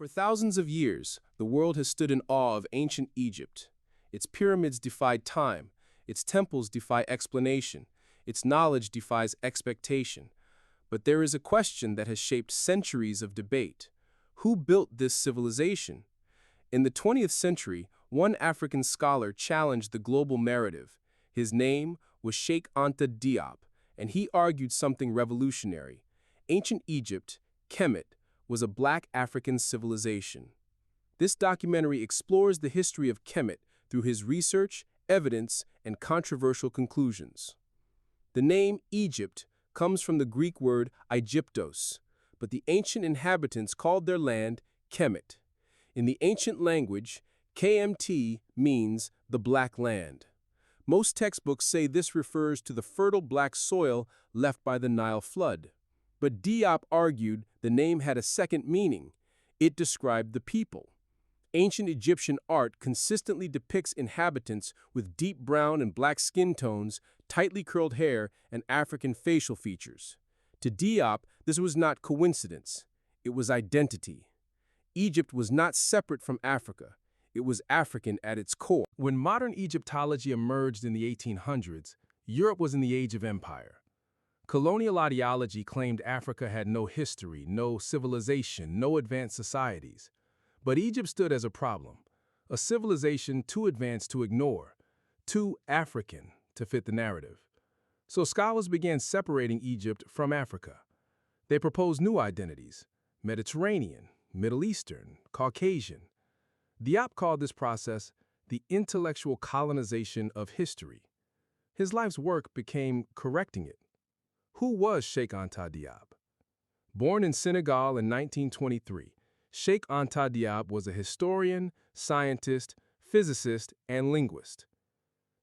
For thousands of years, the world has stood in awe of ancient Egypt. Its pyramids defied time, its temples defy explanation, its knowledge defies expectation. But there is a question that has shaped centuries of debate. Who built this civilization? In the 20th century, one African scholar challenged the global narrative. His name was Cheik Anta Diop, and he argued something revolutionary. Ancient Egypt, Kemet, was a black African civilization. This documentary explores the history of Kemet through his research, evidence, and controversial conclusions. The name Egypt comes from the Greek word Aegyptos, but the ancient inhabitants called their land Kemet. In the ancient language, KMT means the Black Land. Most textbooks say this refers to the fertile black soil left by the Nile flood. But Diop argued the name had a second meaning. It described the people. Ancient Egyptian art consistently depicts inhabitants with deep brown and black skin tones, tightly curled hair, and African facial features. To Diop, this was not coincidence. It was identity. Egypt was not separate from Africa. It was African at its core. When modern Egyptology emerged in the 1800s, Europe was in the age of empire. Colonial ideology claimed Africa had no history, no civilization, no advanced societies. But Egypt stood as a problem, a civilization too advanced to ignore, too African to fit the narrative. So scholars began separating Egypt from Africa. They proposed new identities: Mediterranean, Middle Eastern, Caucasian. Diop called this process the intellectual colonization of history. His life's work became correcting it. Who was Cheik Anta Diop? Born in Senegal in 1923, Cheik Anta Diop was a historian, scientist, physicist, and linguist.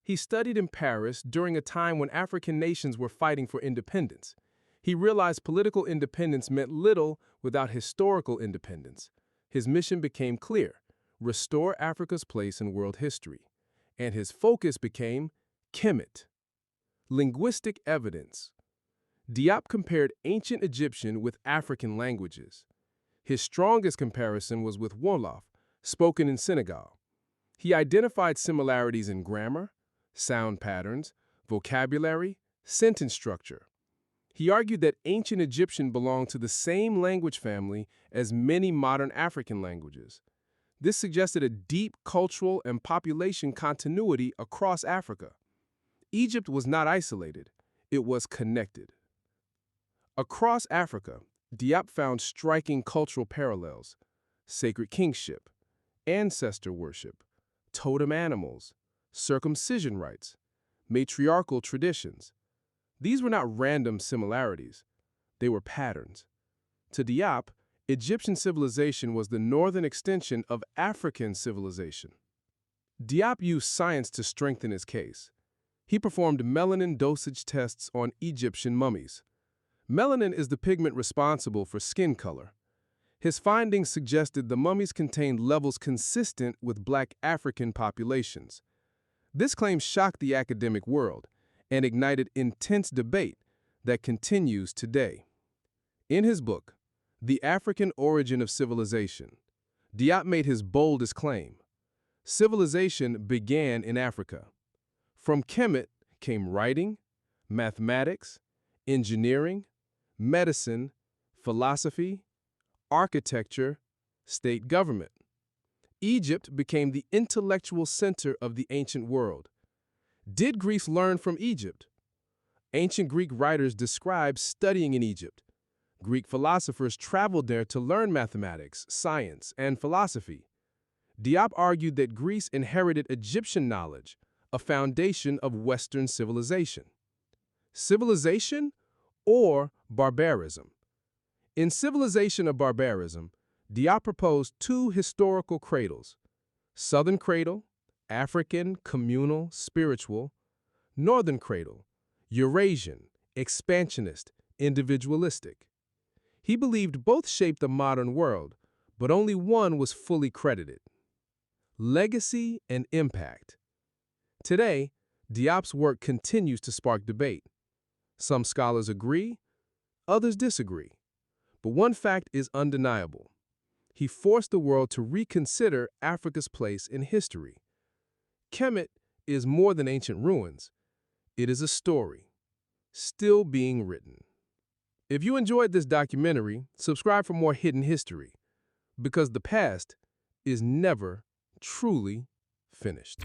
He studied in Paris during a time when African nations were fighting for independence. He realized political independence meant little without historical independence. His mission became clear: restore Africa's place in world history. And his focus became Kemet, linguistic evidence. Diop compared ancient Egyptian with African languages. His strongest comparison was with Wolof, spoken in Senegal. He identified similarities in grammar, sound patterns, vocabulary, sentence structure. He argued that ancient Egyptian belonged to the same language family as many modern African languages. This suggested a deep cultural and population continuity across Africa. Egypt was not isolated, it was connected. Across Africa, Diop found striking cultural parallels: sacred kingship, ancestor worship, totem animals, circumcision rites, matriarchal traditions. These were not random similarities, they were patterns. To Diop, Egyptian civilization was the northern extension of African civilization. Diop used science to strengthen his case. He performed melanin dosage tests on Egyptian mummies. Melanin is the pigment responsible for skin color. His findings suggested the mummies contained levels consistent with black African populations. This claim shocked the academic world and ignited intense debate that continues today. In his book, The African Origin of Civilization, Diop made his boldest claim: civilization began in Africa. From Kemet came writing, mathematics, engineering, medicine, philosophy, architecture, state government. Egypt became the intellectual center of the ancient world. Did Greece learn from Egypt? Ancient Greek writers describe studying in Egypt. Greek philosophers traveled there to learn mathematics, science, and philosophy. Diop argued that Greece inherited Egyptian knowledge, a foundation of Western civilization. Civilization or barbarism? In Civilization or Barbarism, Diop proposed two historical cradles: Southern cradle, African, communal, spiritual; Northern cradle, Eurasian, expansionist, individualistic. He believed both shaped the modern world, but only one was fully credited. Legacy and impact. Today, Diop's work continues to spark debate. Some scholars agree, others disagree. But one fact is undeniable: He forced the world to reconsider Africa's place in history. Kemet is more than ancient ruins. It is a story, still being written. If you enjoyed this documentary, subscribe for more hidden history, because the past is never truly finished.